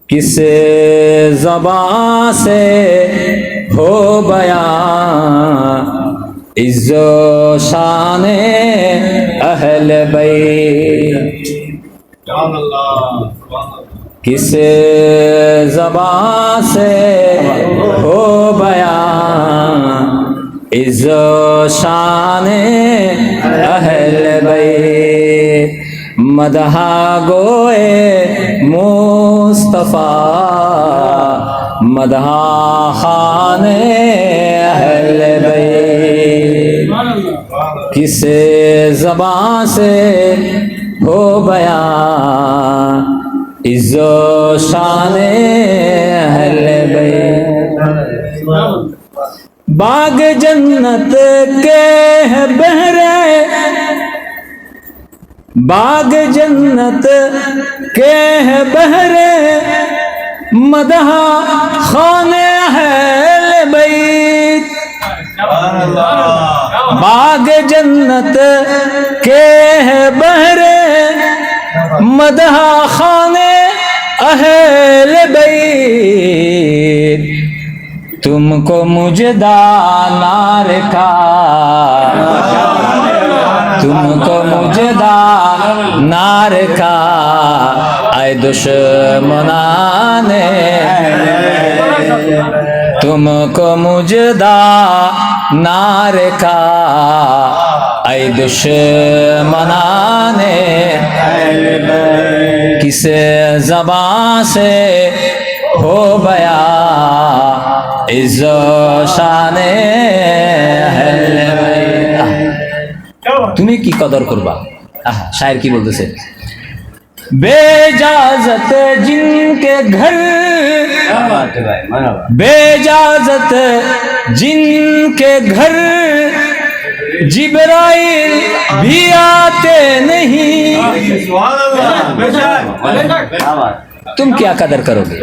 کس زبان سے ہو بیان عز و شان اہل بیت، کس زبان سے ہو بیان عز و شان اہل بیت، مدح گوئے مصطفیٰ مدح خوان اہل بیت، کس زبان سے ہو بیان عز و شان اہل بیت، باغ جنت کے ہے بہرے، باغ جنت کے ہے بہرے مدح خوان اہل بیت، باغ جنت کے ہے بہرے مدح خوان اہل بیت، تم کو مجدہ نار کا، تم کو مجدہ نار کا اے دشمنان، تم کو مجدہ نار کا اے دشمنان، کس زبان سے ہو بیان عز و شان اہل بیت، তুমি কি কদর করবা। শায়ের কি বলতেছে, بے اجازت جن کے گھر، بے اجازت جن کے گھر جبرائیل بھی آتے نہیں، تم کیا قدر کرو گے،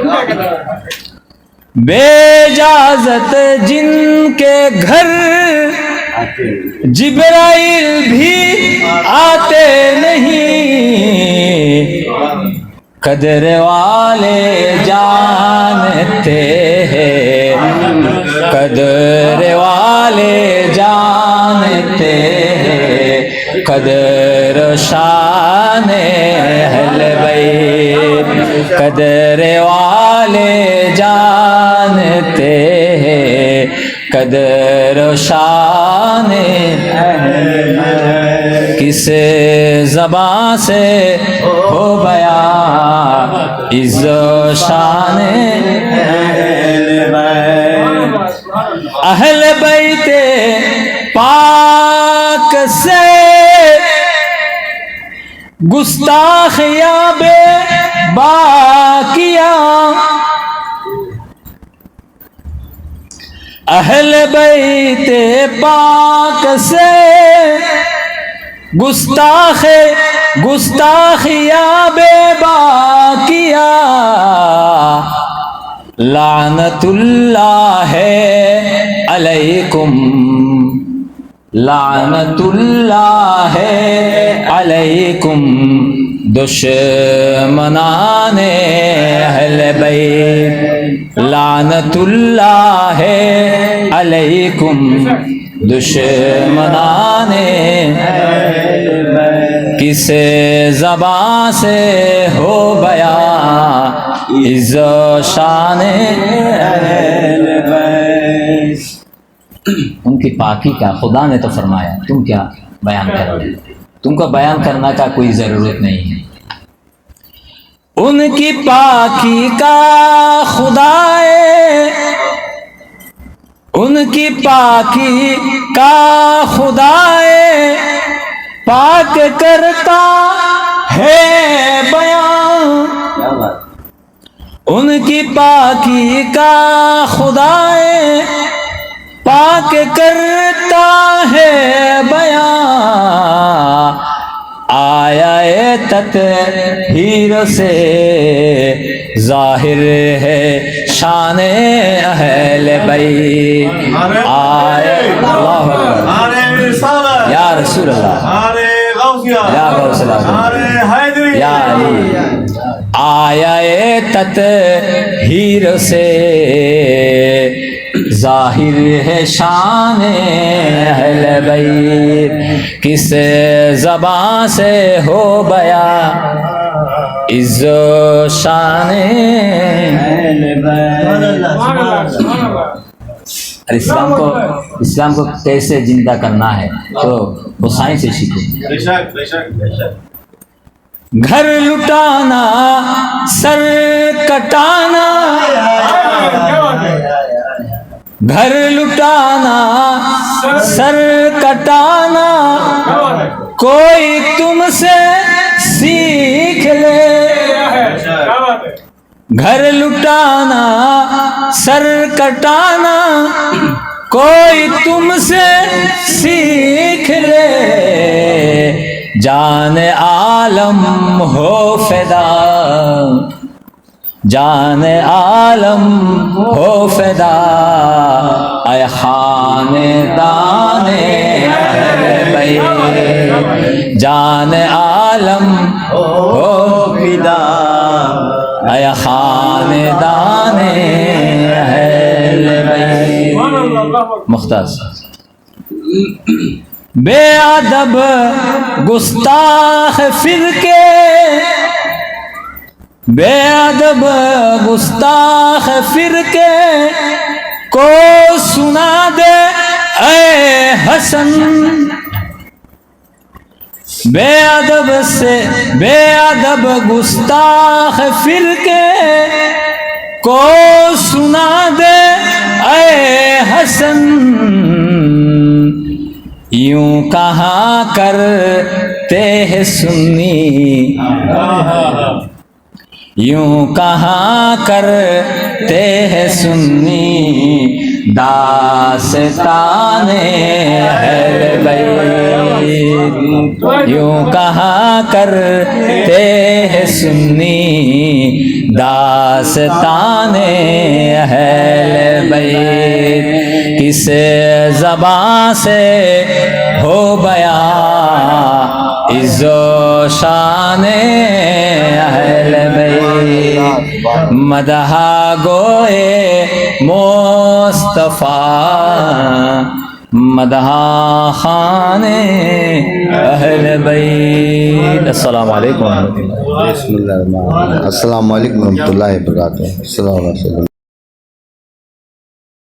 بے اجازت جن کے گھر جبرائیل بھی آتے نہیں، قدر والے جانتے ہیں، قدر والے جانتے ہیں، قدر شان اہل بیت، قدر والے جانتے ہیں، قدر شان اہل بیت، کس زبان سے ہو بیان عز و شان اہل بیت، اہل بیت پاک سے گستاخیاں بے باقیاں، اہل بیت پاک سے گستاخیاں بے باقیاں، لعنت اللہ علیکم، لعنت اللہ علیکم دشمنان اہل بیت، لعنت اللہ علیکم دشمنان اہل بیت، کس زبان سے ہو بیان عز و شان اہل بیت، ان کی پاکی کا خدا نے تو فرمایا، تم کیا بیان کرو گے، تم کو بیان کرنا کا کوئی ضرورت نہیں ہے، ان کی پاکی کا خدا ہے، ان کی پاکی کا خدا ہے، پاک کرتا ہے بیان، ان کی پاکی کا خدا ہے، پاک کرتا ہے بیان، آیا تطہیر سے ظاہر ہے شان اہل بیت، آیا اللہ اکبر یا رسول اللہ یا غوث الاعظم یا علی، آیا تطہیر سے ظاہر ہے شان اہل بیت، کس زبان سے ہو بیان عز و شان اہل بیت۔ اسلام کو کیسے زندہ کرنا ہے تو حسین سے سیکھو۔ گھر لٹانا سر کٹانا، گھر لٹانا سر کٹانا، کوئی تم سے سیکھ لے۔ گھر لٹانا سر کٹانا، کوئی تم سے سیکھ لے، جان عالم ہو فدا، جان عالم ہو فدا، اے خاندان اہل بیت، جان عالم ہو فدا، اے خاندان اہل بیت۔ مختصر بے ادب گستاخ فرقے، بے ادب گستاخ فرقے کو سنا دے اے حسن، بے ادب سے بے ادب گستاخ فرقے کو سنا دے اے حسن، یوں کہاں کرتے ہیں سنی، یوں کہاں کرتے ہیں سنی داستان اہل بیت، یوں کہاں کرتے ہیں سنی داستان اہل بیت، کس زبان سے ہو بیان عز و شان اہل بیت، مدح گوئے مصطفیٰ، مدح خوان اہل بیت۔ السلام علیکم ورحمۃ اللہ۔ بسم اللہ الرحمن الرحیم۔ السلام علیکم ورحمۃ اللہ وبرکاتہ۔ السلام علیکم۔